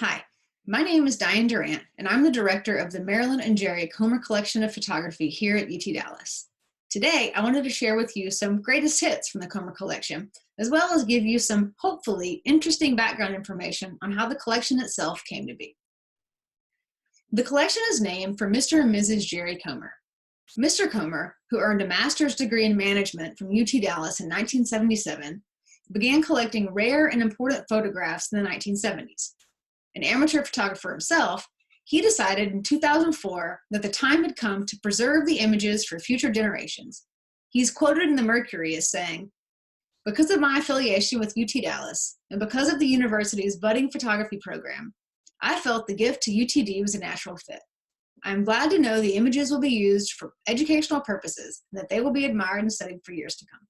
Hi, my name is Diane Durant, and I'm the director of the Marilyn and Jerry Comer Collection of Photography here at UT Dallas. Today, I wanted to share with you some greatest hits from the Comer Collection, as well as give you some, hopefully, interesting background information on how the collection itself came to be. The collection is named for Mr. and Mrs. Jerry Comer. Mr. Comer, who earned a master's degree in management from UT Dallas in 1977, began collecting rare and important photographs in the 1970s. An amateur photographer himself, he decided in 2004 that the time had come to preserve the images for future generations. He's quoted in the Mercury as saying, "Because of my affiliation with UT Dallas and because of the university's budding photography program, I felt the gift to UTD was a natural fit. I am glad to know the images will be used for educational purposes and that they will be admired and studied for years to come."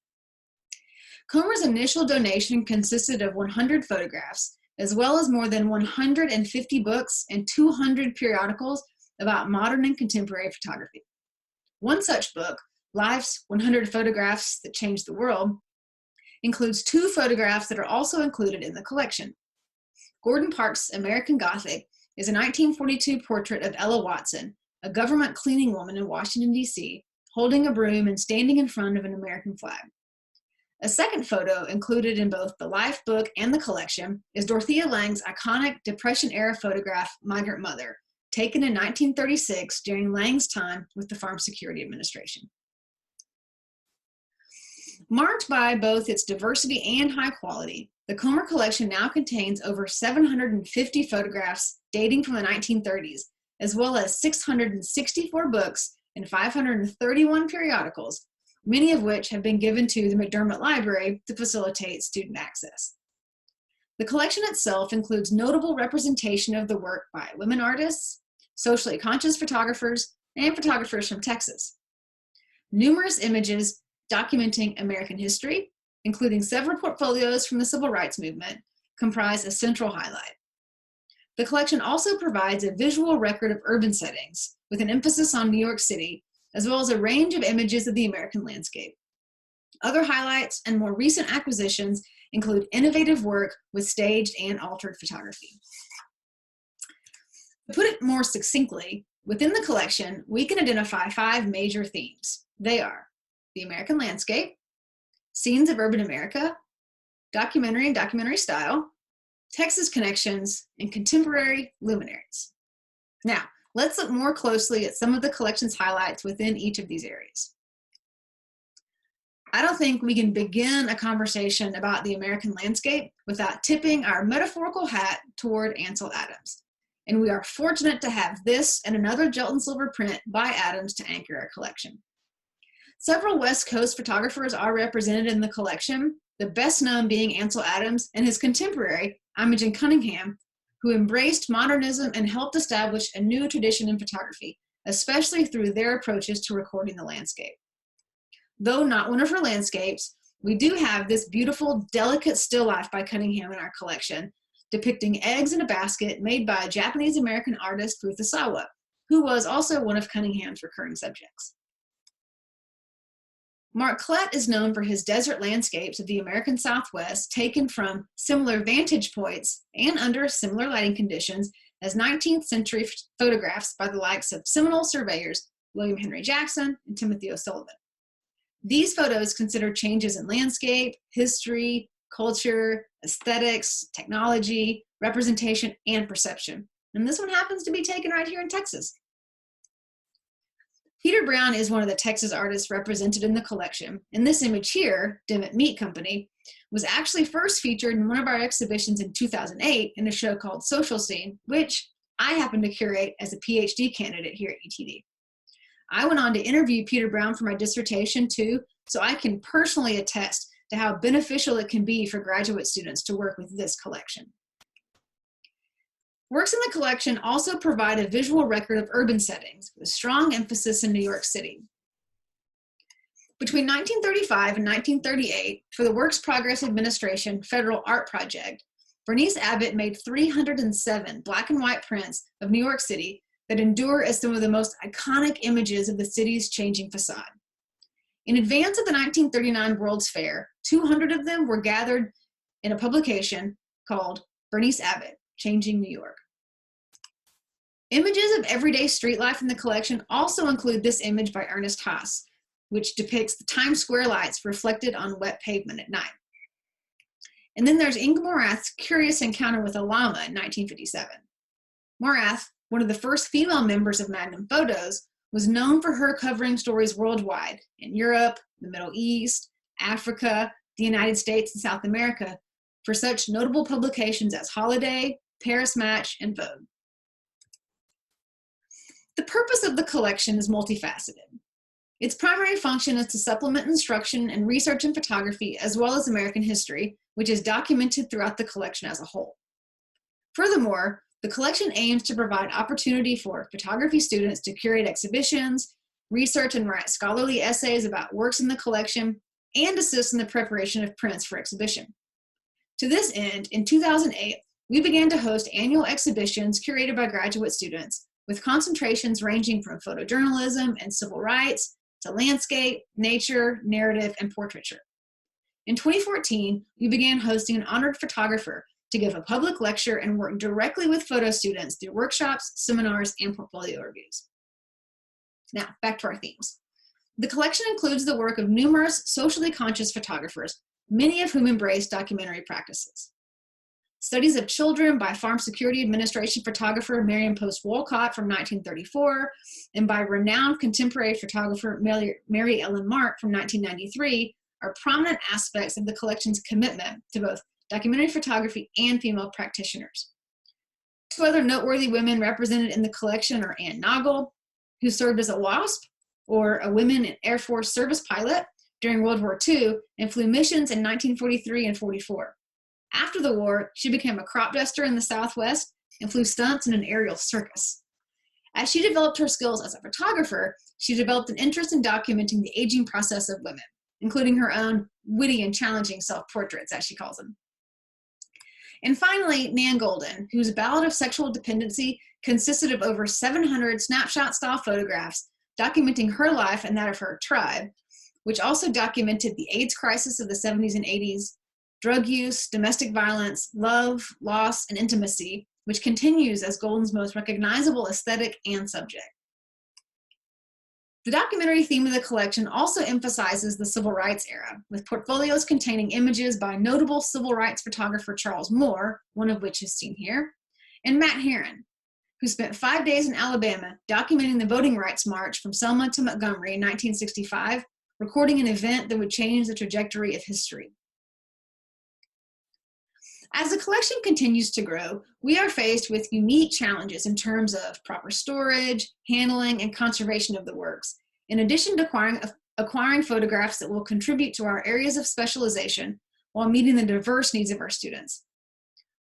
Comer's initial donation consisted of 100 photographs, as well as more than 150 books and 200 periodicals about modern and contemporary photography. One such book, Life's 100 Photographs That Changed the World, includes 2 photographs that are also included in the collection. Gordon Parks' American Gothic is a 1942 portrait of Ella Watson, a government cleaning woman in Washington, D.C., holding a broom and standing in front of an American flag. A second photo included in both the Life book and the collection is Dorothea Lange's iconic Depression-era photograph, Migrant Mother, taken in 1936 during Lange's time with the Farm Security Administration. Marked by both its diversity and high quality, the Comer collection now contains over 750 photographs dating from the 1930s, as well as 664 books and 531 periodicals, many of which have been given to the McDermott Library to facilitate student access. The collection itself includes notable representation of the work by women artists, socially conscious photographers, and photographers from Texas. Numerous images documenting American history, including several portfolios from the Civil Rights Movement, comprise a central highlight. The collection also provides a visual record of urban settings, with an emphasis on New York City, as well as a range of images of the American landscape. Other highlights and more recent acquisitions include innovative work with staged and altered photography. To put it more succinctly, within the collection, we can identify 5 major themes. They are the American landscape, scenes of urban America, documentary and documentary style, Texas connections, and contemporary luminaries. Now, let's look more closely at some of the collection's highlights within each of these areas. I don't think we can begin a conversation about the American landscape without tipping our metaphorical hat toward Ansel Adams. And we are fortunate to have this and another Jelton Silver print by Adams to anchor our collection. Several West Coast photographers are represented in the collection, the best known being Ansel Adams and his contemporary, Imogen Cunningham, who embraced modernism and helped establish a new tradition in photography, especially through their approaches to recording the landscape. Though not one of her landscapes, we do have this beautiful, delicate still life by Cunningham in our collection, depicting eggs in a basket made by Japanese-American artist Ruth Asawa, who was also one of Cunningham's recurring subjects. Mark Klett is known for his desert landscapes of the American Southwest taken from similar vantage points and under similar lighting conditions as 19th century photographs by the likes of Seminole surveyors William Henry Jackson and Timothy O'Sullivan. These photos consider changes in landscape, history, culture, aesthetics, technology, representation, and perception. And this one happens to be taken right here in Texas. Peter Brown is one of the Texas artists represented in the collection, and this image here, Dimmitt Meat Company, was actually first featured in one of our exhibitions in 2008 in a show called Social Scene, which I happen to curate as a PhD candidate here at UTD. I went on to interview Peter Brown for my dissertation too, so I can personally attest to how beneficial it can be for graduate students to work with this collection. Works in the collection also provide a visual record of urban settings with a strong emphasis in New York City. Between 1935 and 1938, for the Works Progress Administration Federal Art Project, Bernice Abbott made 307 black and white prints of New York City that endure as some of the most iconic images of the city's changing facade. In advance of the 1939 World's Fair, 200 of them were gathered in a publication called Bernice Abbott, Changing New York. Images of everyday street life in the collection also include this image by Ernest Haas, which depicts the Times Square lights reflected on wet pavement at night. And then there's Inga Morath's curious encounter with a llama in 1957. Morath, one of the first female members of Magnum Photos, was known for her covering stories worldwide in Europe, the Middle East, Africa, the United States, and South America for such notable publications as Holiday, Paris Match, and Vogue. The purpose of the collection is multifaceted. Its primary function is to supplement instruction and research in photography as well as American history, which is documented throughout the collection as a whole. Furthermore, the collection aims to provide opportunity for photography students to curate exhibitions, research and write scholarly essays about works in the collection, and assist in the preparation of prints for exhibition. To this end, in 2008, we began to host annual exhibitions curated by graduate students with concentrations ranging from photojournalism and civil rights to landscape, nature, narrative, and portraiture. In 2014, we began hosting an honored photographer to give a public lecture and work directly with photo students through workshops, seminars, and portfolio reviews. Now, back to our themes. The collection includes the work of numerous socially conscious photographers, many of whom embrace documentary practices. Studies of children by Farm Security Administration photographer Marion Post Wolcott from 1934, and by renowned contemporary photographer Mary Ellen Mark from 1993 are prominent aspects of the collection's commitment to both documentary photography and female practitioners. Two other noteworthy women represented in the collection are Ann Nagel, who served as a WASP, or a Women in Air Force Service pilot, during World War II and flew missions in 1943 and 44. After the war, she became a crop duster in the Southwest and flew stunts in an aerial circus. As she developed her skills as a photographer, she developed an interest in documenting the aging process of women, including her own witty and challenging self-portraits, as she calls them. And finally, Nan Golden, whose Ballad of Sexual Dependency consisted of over 700 snapshot-style photographs documenting her life and that of her tribe, which also documented the AIDS crisis of the 70s and 80s, drug use, domestic violence, love, loss, and intimacy, which continues as Golden's most recognizable aesthetic and subject. The documentary theme of the collection also emphasizes the civil rights era, with portfolios containing images by notable civil rights photographer Charles Moore, one of which is seen here, and Matt Herron, who spent 5 days in Alabama documenting the voting rights march from Selma to Montgomery in 1965, recording an event that would change the trajectory of history. As the collection continues to grow, we are faced with unique challenges in terms of proper storage, handling, and conservation of the works, in addition to acquiring photographs that will contribute to our areas of specialization while meeting the diverse needs of our students.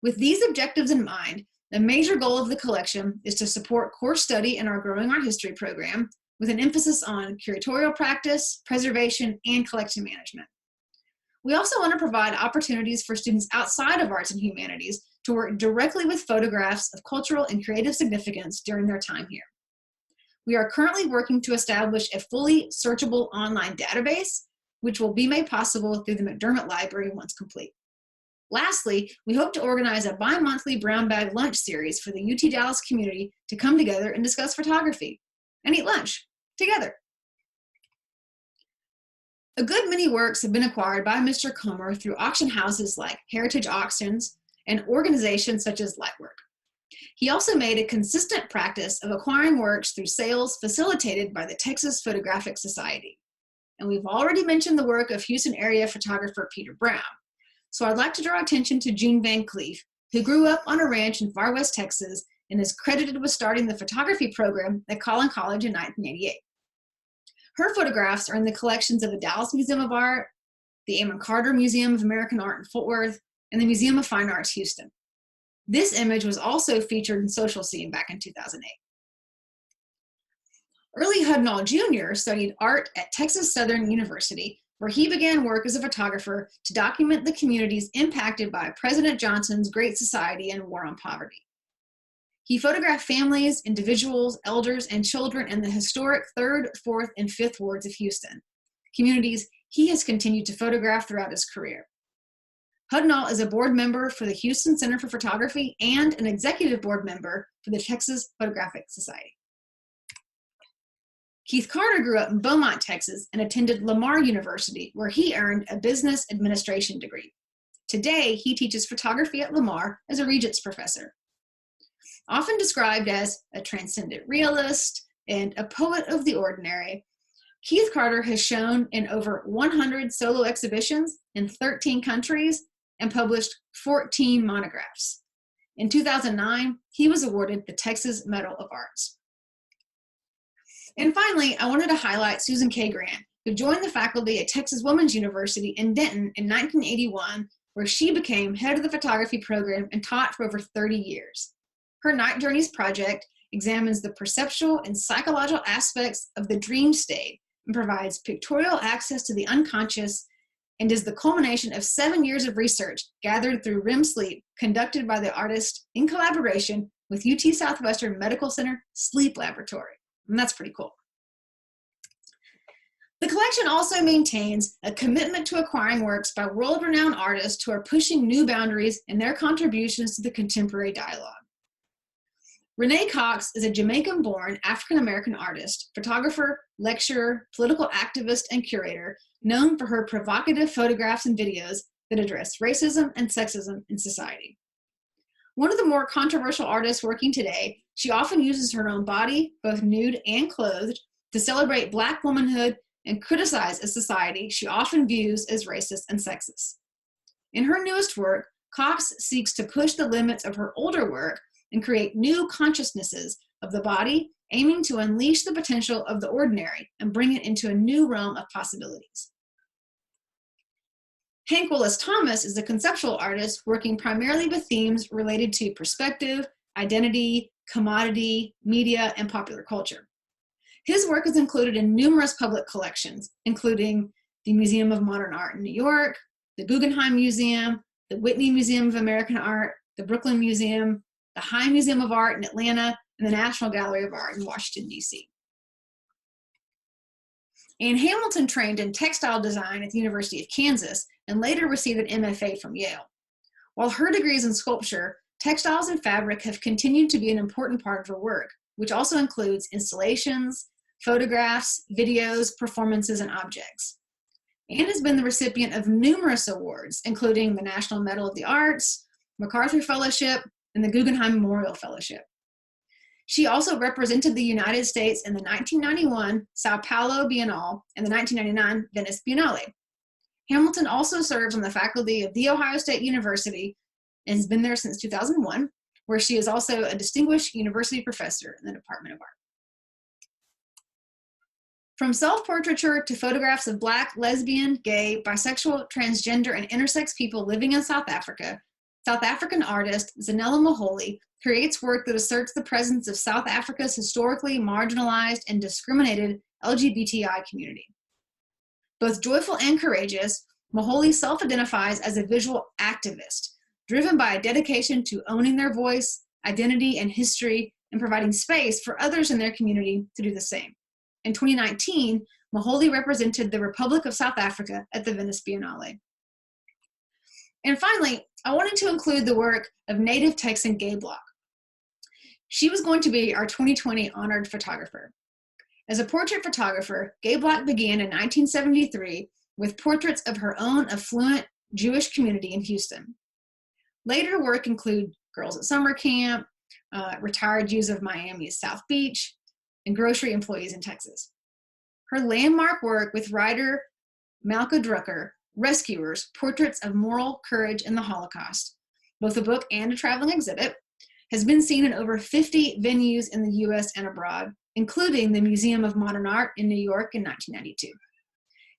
With these objectives in mind, the major goal of the collection is to support core study in our Growing Our History program, with an emphasis on curatorial practice, preservation, and collection management. We also want to provide opportunities for students outside of arts and humanities to work directly with photographs of cultural and creative significance during their time here. We are currently working to establish a fully searchable online database, which will be made possible through the McDermott Library once complete. Lastly, we hope to organize a bi-monthly brown bag lunch series for the UT Dallas community to come together and discuss photography and eat lunch together. A good many works have been acquired by Mr. Comer through auction houses like Heritage Auctions and organizations such as Lightwork. He also made a consistent practice of acquiring works through sales facilitated by the Texas Photographic Society. And we've already mentioned the work of Houston area photographer Peter Brown. So I'd like to draw attention to Jean Van Cleef, who grew up on a ranch in far west Texas and is credited with starting the photography program at Collin College in 1988. Her photographs are in the collections of the Dallas Museum of Art, the Amon Carter Museum of American Art in Fort Worth, and the Museum of Fine Arts Houston. This image was also featured in Social Scene back in 2008. Early Hudnall Jr. studied art at Texas Southern University, where he began work as a photographer to document the communities impacted by President Johnson's Great Society and War on Poverty. He photographed families, individuals, elders, and children in the historic 3rd, 4th, and 5th wards of Houston, communities he has continued to photograph throughout his career. Hudnall is a board member for the Houston Center for Photography and an executive board member for the Texas Photographic Society. Keith Carter grew up in Beaumont, Texas, and attended Lamar University, where he earned a business administration degree. Today, he teaches photography at Lamar as a Regents professor. Often described as a transcendent realist and a poet of the ordinary, Keith Carter has shown in over 100 solo exhibitions in 13 countries and published 14 monographs. In 2009, he was awarded the Texas Medal of Arts. And finally, I wanted to highlight Susan K. Grant, who joined the faculty at Texas Women's University in Denton in 1981, where she became head of the photography program and taught for over 30 years. Her Night Journeys project examines the perceptual and psychological aspects of the dream state and provides pictorial access to the unconscious, and is the culmination of 7 years of research gathered through REM sleep conducted by the artist in collaboration with UT Southwestern Medical Center Sleep Laboratory. And that's pretty cool. The collection also maintains a commitment to acquiring works by world-renowned artists who are pushing new boundaries in their contributions to the contemporary dialogue. Renee Cox is a Jamaican-born African-American artist, photographer, lecturer, political activist, and curator, known for her provocative photographs and videos that address racism and sexism in society. One of the more controversial artists working today, she often uses her own body, both nude and clothed, to celebrate Black womanhood and criticize a society she often views as racist and sexist. In her newest work, Cox seeks to push the limits of her older work and create new consciousnesses of the body, aiming to unleash the potential of the ordinary and bring it into a new realm of possibilities. Hank Willis Thomas is a conceptual artist working primarily with themes related to perspective, identity, commodity, media, and popular culture. His work is included in numerous public collections, including the Museum of Modern Art in New York, the Guggenheim Museum, the Whitney Museum of American Art, the Brooklyn Museum, the High Museum of Art in Atlanta, and the National Gallery of Art in Washington, D.C. Ann Hamilton trained in textile design at the University of Kansas and later received an MFA from Yale. While her degrees in sculpture, textiles and fabric have continued to be an important part of her work, which also includes installations, photographs, videos, performances, and objects. Ann has been the recipient of numerous awards, including the National Medal of the Arts, MacArthur Fellowship, and the Guggenheim Memorial Fellowship. She also represented the United States in the 1991 Sao Paulo Biennale and the 1999 Venice Biennale. Hamilton also serves on the faculty of The Ohio State University and has been there since 2001, where she is also a distinguished university professor in the Department of Art. From self-portraiture to photographs of Black, lesbian, gay, bisexual, transgender, and intersex people living in South Africa, South African artist Zanella Maholi creates work that asserts the presence of South Africa's historically marginalized and discriminated LGBTI community. Both joyful and courageous, Maholi self-identifies as a visual activist, driven by a dedication to owning their voice, identity, and history, and providing space for others in their community to do the same. In 2019, Maholi represented the Republic of South Africa at the Venice Biennale. And finally, I wanted to include the work of native Texan Gay Block. She was going to be our 2020 honored photographer. As a portrait photographer, Gay Block began in 1973 with portraits of her own affluent Jewish community in Houston. Later work included girls at summer camp, retired Jews of Miami's South Beach, and grocery employees in Texas. Her landmark work with writer Malka Drucker, Rescuers, Portraits of Moral Courage in the Holocaust, both a book and a traveling exhibit, has been seen in over 50 venues in the US and abroad, including the Museum of Modern Art in New York in 1992.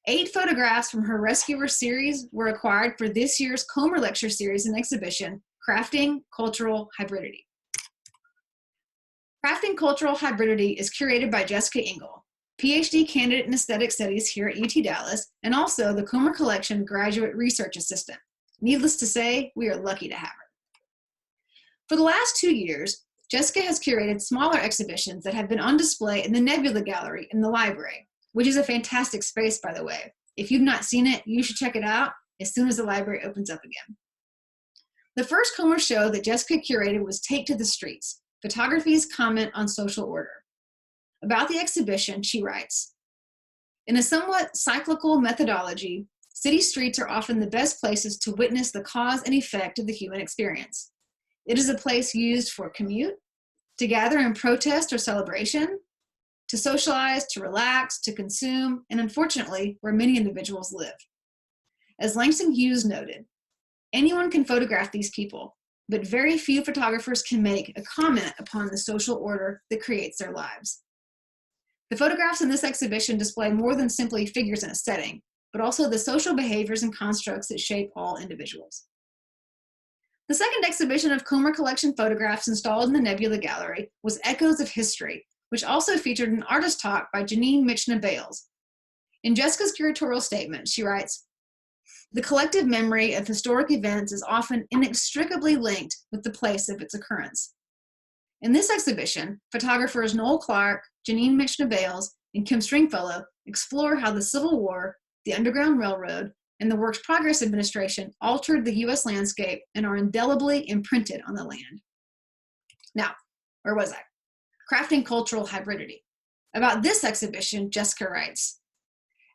8 photographs from her Rescuer series were acquired for this year's Comer Lecture Series and exhibition, Crafting Cultural Hybridity. Crafting Cultural Hybridity is curated by Jessica Engel, PhD candidate in aesthetic studies here at UT Dallas, and also the Comer Collection graduate research assistant. Needless to say, we are lucky to have her. For the last 2 years, Jessica has curated smaller exhibitions that have been on display in the Nebula Gallery in the library, which is a fantastic space, by the way. If you've not seen it, you should check it out. as soon as the library opens up again. The first Comer show that Jessica curated was Take to the Streets, Photography's Comment on Social Order. About the exhibition, she writes, "In a somewhat cyclical methodology, city streets are often the best places to witness the cause and effect of the human experience. It is a place used for commute, to gather in protest or celebration, to socialize, to relax, to consume, and unfortunately, where many individuals live. As Langston Hughes noted, anyone can photograph these people, but very few photographers can make a comment upon the social order that creates their lives." The photographs in this exhibition display more than simply figures in a setting, but also the social behaviors and constructs that shape all individuals. The second exhibition of Comer Collection photographs installed in the Nebula Gallery was Echoes of History, which also featured an artist talk by Janine Michna-Bales. In Jessica's curatorial statement, she writes, "The collective memory of historic events is often inextricably linked with the place of its occurrence." In this exhibition, photographers Noel Clark, Janine Michna-Bales, and Kim Stringfellow explore how the Civil War, the Underground Railroad, and the Works Progress Administration altered the U.S. landscape and are indelibly imprinted on the land. Now, where was I? Crafting cultural hybridity. About this exhibition, Jessica writes,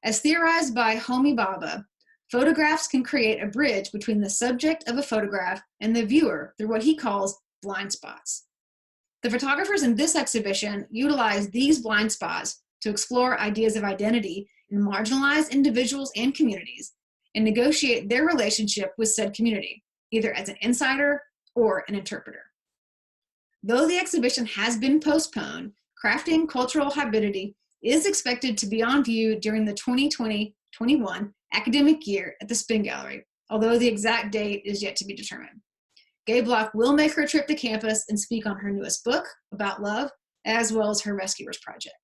"As theorized by Homi Bhabha, photographs can create a bridge between the subject of a photograph and the viewer through what he calls blind spots. The photographers in this exhibition utilize these blind spots to explore ideas of identity in marginalized individuals and communities and negotiate their relationship with said community, either as an insider or an interpreter." Though the exhibition has been postponed, Crafting Cultural Hybridity is expected to be on view during the 2020-21 academic year at the Spin Gallery, although the exact date is yet to be determined. Gay Block will make her trip to campus and speak on her newest book, About Love, as well as her Rescuers project.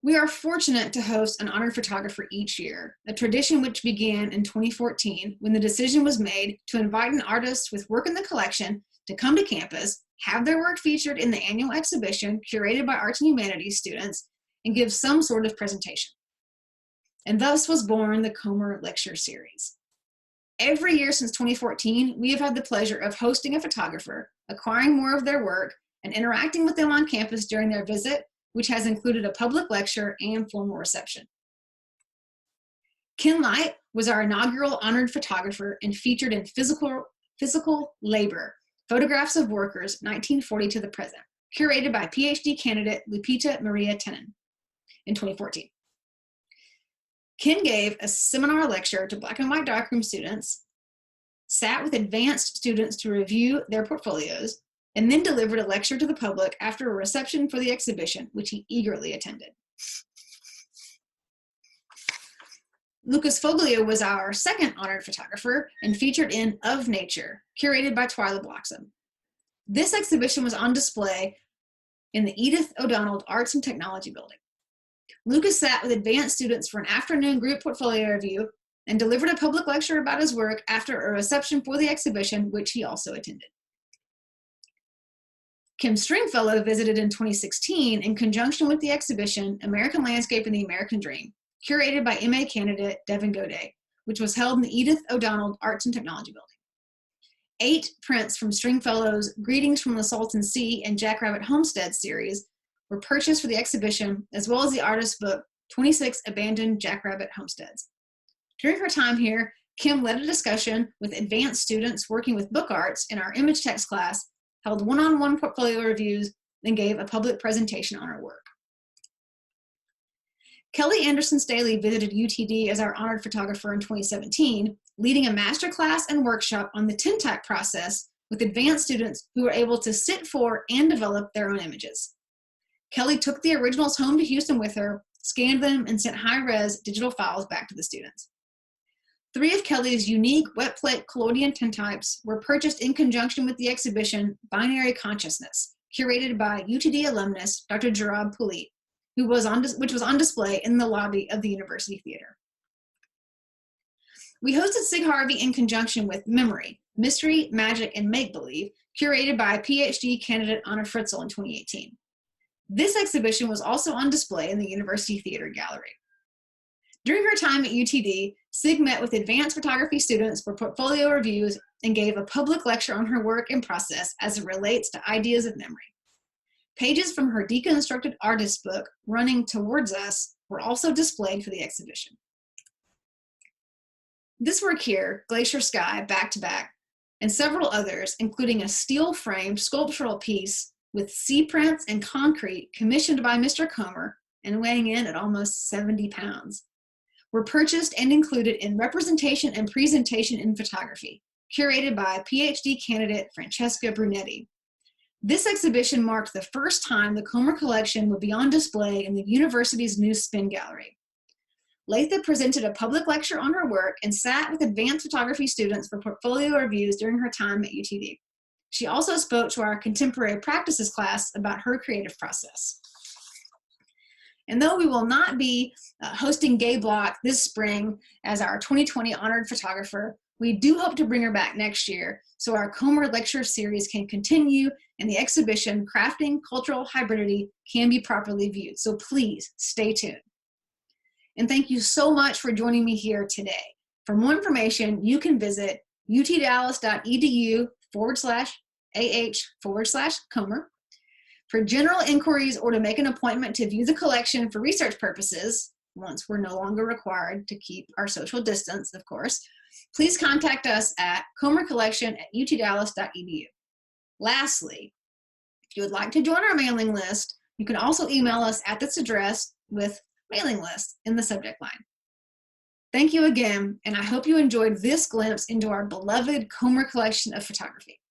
We are fortunate to host an honored photographer each year, a tradition which began in 2014 when the decision was made to invite an artist with work in the collection to come to campus, have their work featured in the annual exhibition curated by Arts and Humanities students, and give some sort of presentation. And thus was born the Comer Lecture Series. Every year since 2014, we have had the pleasure of hosting a photographer, acquiring more of their work, and interacting with them on campus during their visit, which has included a public lecture and formal reception. Ken Light was our inaugural honored photographer and featured in Physical Labor, Photographs of Workers, 1940 to the Present, curated by PhD candidate Lupita Maria Tenon in 2014. Ken gave a seminar lecture to Black and White Darkroom students, sat with advanced students to review their portfolios, and then delivered a lecture to the public after a reception for the exhibition, which he eagerly attended. Lucas Foglio was our second honored photographer and featured in Of Nature, curated by Twyla Bloxam. This exhibition was on display in the Edith O'Donnell Arts and Technology Building. Lucas sat with advanced students for an afternoon group portfolio review and delivered a public lecture about his work after a reception for the exhibition, which he also attended. Kim Stringfellow visited in 2016 in conjunction with the exhibition American Landscape and the American Dream, curated by MA candidate Devin Goday, which was held in the Edith O'Donnell Arts and Technology Building. 8 prints from Stringfellow's Greetings from the Salton Sea and Jackrabbit Homestead series were purchased for the exhibition, as well as the artist's book, 26 Abandoned Jackrabbit Homesteads. During her time here, Kim led a discussion with advanced students working with book arts in our image text class, held one-on-one portfolio reviews, and gave a public presentation on her work. Kelly Anderson Staley visited UTD as our honored photographer in 2017, leading a masterclass and workshop on the tintype process with advanced students who were able to sit for and develop their own images. Kelly took the originals home to Houston with her, scanned them, and sent high-res digital files back to the students. 3 of Kelly's unique wet plate collodion tintypes were purchased in conjunction with the exhibition Binary Consciousness, curated by UTD alumnus Dr. Gerard Poulit, which was on display in the lobby of the University Theater. We hosted Sig Harvey in conjunction with Memory, Mystery, Magic, and Make-Believe, curated by PhD candidate Anna Fritzl in 2018. This exhibition was also on display in the University Theater Gallery. During her time at UTD, Sig met with advanced photography students for portfolio reviews and gave a public lecture on her work and process as it relates to ideas of memory. Pages from her deconstructed artist book, Running Towards Us, were also displayed for the exhibition. This work here, Glacier Sky, Back to Back, and several others, including a steel-framed sculptural piece with sea prints and concrete commissioned by Mr. Comer and weighing in at almost 70 pounds, were purchased and included in Representation and Presentation in Photography, curated by PhD candidate Francesca Brunetti. This exhibition marked the first time the Comer collection would be on display in the university's new Spin Gallery. Latha presented a public lecture on her work and sat with advanced photography students for portfolio reviews during her time at UTD. She also spoke to our contemporary practices class about her creative process. And though we will not be hosting Gay Block this spring as our 2020 honored photographer, we do hope to bring her back next year so our Comer lecture series can continue and the exhibition, Crafting Cultural Hybridity, can be properly viewed. So please stay tuned. And thank you so much for joining me here today. For more information, you can visit utdallas.edu/ah/Comer. For general inquiries or to make an appointment to view the collection for research purposes, once we're no longer required to keep our social distance, of course, please contact us at comercollection@utdallas.edu. Lastly, if you would like to join our mailing list, you can also email us at this address with mailing list in the subject line. Thank you again, and I hope you enjoyed this glimpse into our beloved Comer collection of photography.